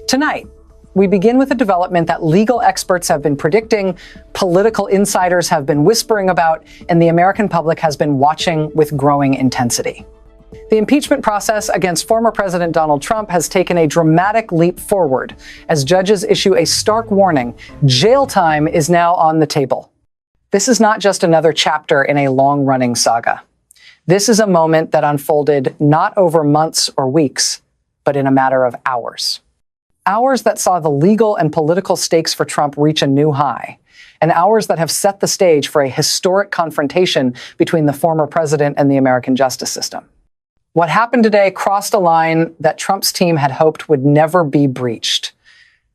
Tonight, we begin with a development that legal experts have been predicting, political insiders have been whispering about, and the American public has been watching with growing intensity. The impeachment process against former President Donald Trump has taken a dramatic leap forward as judges issue a stark warning: jail time is now on the table. This is not just another chapter in a long-running saga. This is a moment that unfolded not over months or weeks, but in a matter of hours. Hours that saw the legal and political stakes for Trump reach a new high, and hours that have set the stage for a historic confrontation between the former president and the American justice system. What happened today crossed a line that Trump's team had hoped would never be breached.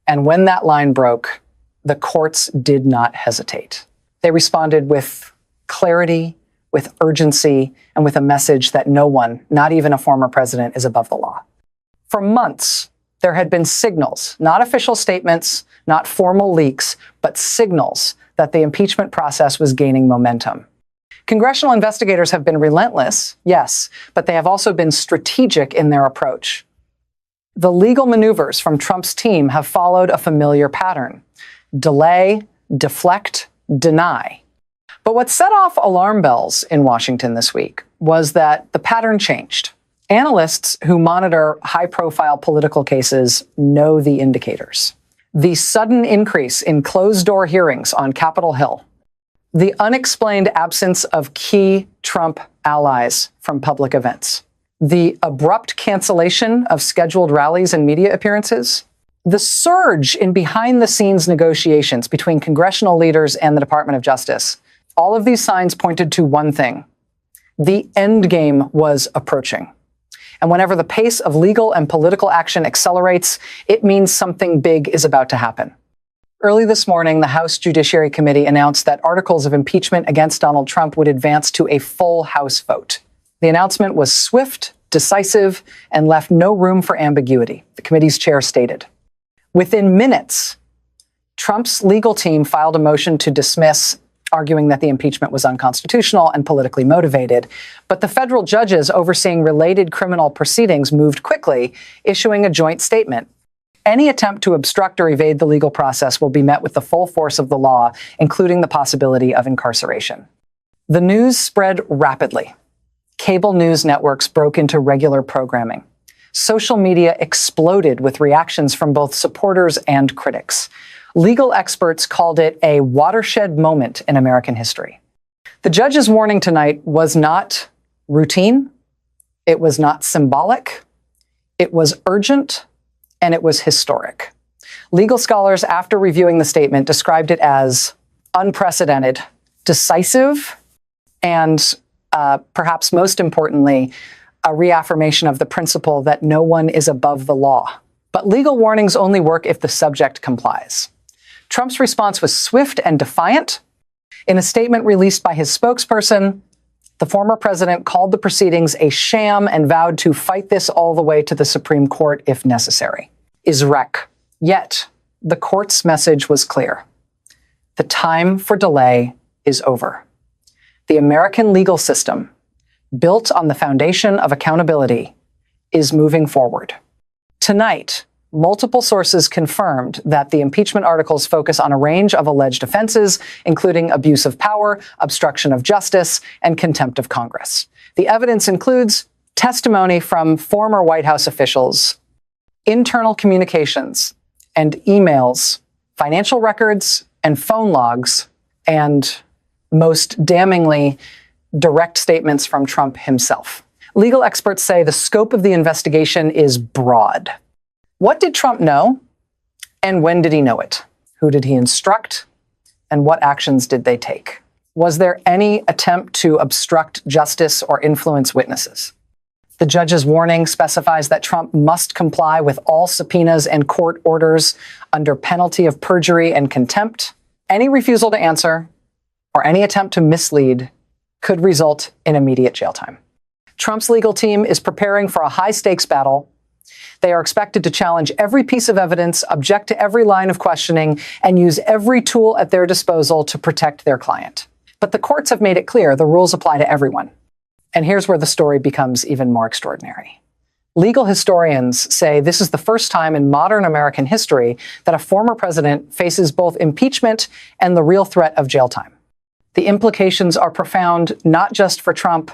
And when that line broke, the courts did not hesitate. They responded with clarity, with urgency, and with a message that no one, not even a former president, is above the law. For months, there had been signals, not official statements, not formal leaks, but signals that the impeachment process was gaining momentum. Congressional investigators have been relentless, yes, but they have also been strategic in their approach. The legal maneuvers from Trump's team have followed a familiar pattern: delay, deflect, deny. But what set off alarm bells in Washington this week was that the pattern changed. Analysts who monitor high-profile political cases know the indicators. The sudden increase in closed-door hearings on Capitol Hill, the unexplained absence of key Trump allies from public events, the abrupt cancellation of scheduled rallies and media appearances, the surge in behind-the-scenes negotiations between congressional leaders and the Department of Justice. All of these signs pointed to one thing: the end game was approaching. And whenever the pace of legal and political action accelerates, it means something big is about to happen. Early this morning, the House Judiciary Committee announced that articles of impeachment against Donald Trump would advance to a full House vote. The announcement was swift, decisive, and left no room for ambiguity, the committee's chair stated. Within minutes, Trump's legal team filed a motion to dismiss, arguing that the impeachment was unconstitutional and politically motivated. But the federal judges overseeing related criminal proceedings moved quickly, issuing a joint statement. Any attempt to obstruct or evade the legal process will be met with the full force of the law, including the possibility of incarceration. The news spread rapidly. Cable news networks broke into regular programming. Social media exploded with reactions from both supporters and critics. Legal experts called it a watershed moment in American history. The judge's warning tonight was not routine, it was not symbolic, it was urgent, and it was historic. Legal scholars, after reviewing the statement, described it as unprecedented, decisive, and perhaps most importantly, a reaffirmation of the principle that no one is above the law. But legal warnings only work if the subject complies. Trump's response was swift and defiant. In a statement released by his spokesperson, the former president called the proceedings a sham and vowed to fight this all the way to the Supreme Court if necessary. Is wreck. Yet, the court's message was clear. The time for delay is over. The American legal system, built on the foundation of accountability, is moving forward. Tonight, multiple sources confirmed that the impeachment articles focus on a range of alleged offenses, including abuse of power, obstruction of justice, and contempt of Congress. The evidence includes testimony from former White House officials, internal communications and emails, financial records and phone logs, and most damningly, direct statements from Trump himself. Legal experts say the scope of the investigation is broad. What did Trump know, and when did he know it? Who did he instruct, and what actions did they take? Was there any attempt to obstruct justice or influence witnesses? The judge's warning specifies that Trump must comply with all subpoenas and court orders under penalty of perjury and contempt. Any refusal to answer or any attempt to mislead could result in immediate jail time. Trump's legal team is preparing for a high-stakes battle. They are expected to challenge every piece of evidence, object to every line of questioning, and use every tool at their disposal to protect their client. But the courts have made it clear the rules apply to everyone. And here's where the story becomes even more extraordinary. Legal historians say this is the first time in modern American history that a former president faces both impeachment and the real threat of jail time. The implications are profound, not just for Trump,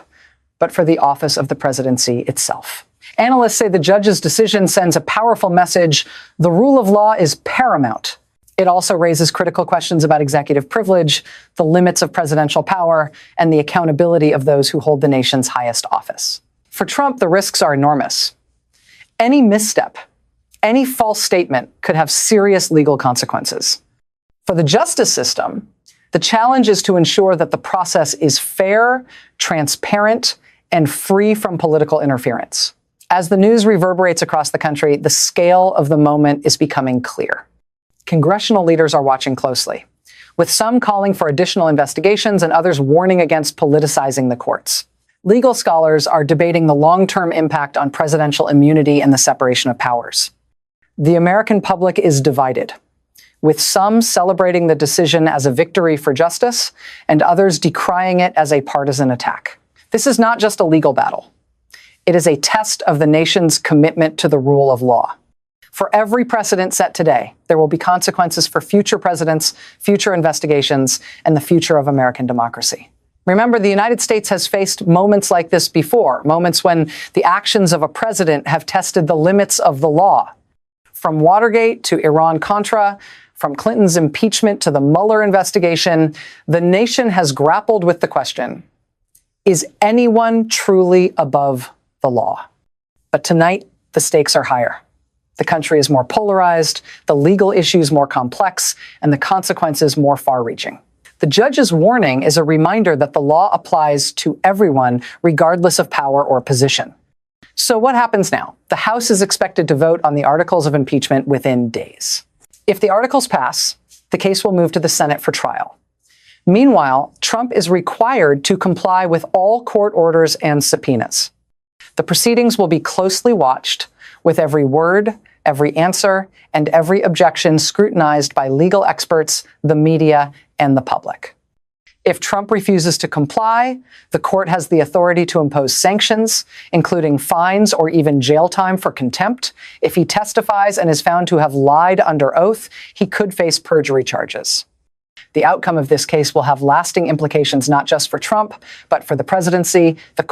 but for the office of the presidency itself. Analysts say the judge's decision sends a powerful message: the rule of law is paramount. It also raises critical questions about executive privilege, the limits of presidential power, and the accountability of those who hold the nation's highest office. For Trump, the risks are enormous. Any misstep, any false statement could have serious legal consequences. For the justice system, the challenge is to ensure that the process is fair, transparent, and free from political interference. As the news reverberates across the country, the scale of the moment is becoming clear. Congressional leaders are watching closely, with some calling for additional investigations and others warning against politicizing the courts. Legal scholars are debating the long-term impact on presidential immunity and the separation of powers. The American public is divided, with some celebrating the decision as a victory for justice and others decrying it as a partisan attack. This is not just a legal battle. It is a test of the nation's commitment to the rule of law. For every precedent set today, there will be consequences for future presidents, future investigations, and the future of American democracy. Remember, the United States has faced moments like this before, moments when the actions of a president have tested the limits of the law. From Watergate to Iran-Contra, from Clinton's impeachment to the Mueller investigation, the nation has grappled with the question: is anyone truly above the law? But tonight, the stakes are higher. The country is more polarized, the legal issues more complex, and the consequences more far-reaching. The judge's warning is a reminder that the law applies to everyone, regardless of power or position. So what happens now? The House is expected to vote on the articles of impeachment within days. If the articles pass, the case will move to the Senate for trial. Meanwhile, Trump is required to comply with all court orders and subpoenas. The proceedings will be closely watched, with every word, every answer, and every objection scrutinized by legal experts, the media, and the public. If Trump refuses to comply, the court has the authority to impose sanctions, including fines or even jail time for contempt. If he testifies and is found to have lied under oath, he could face perjury charges. The outcome of this case will have lasting implications not just for Trump, but for the presidency, the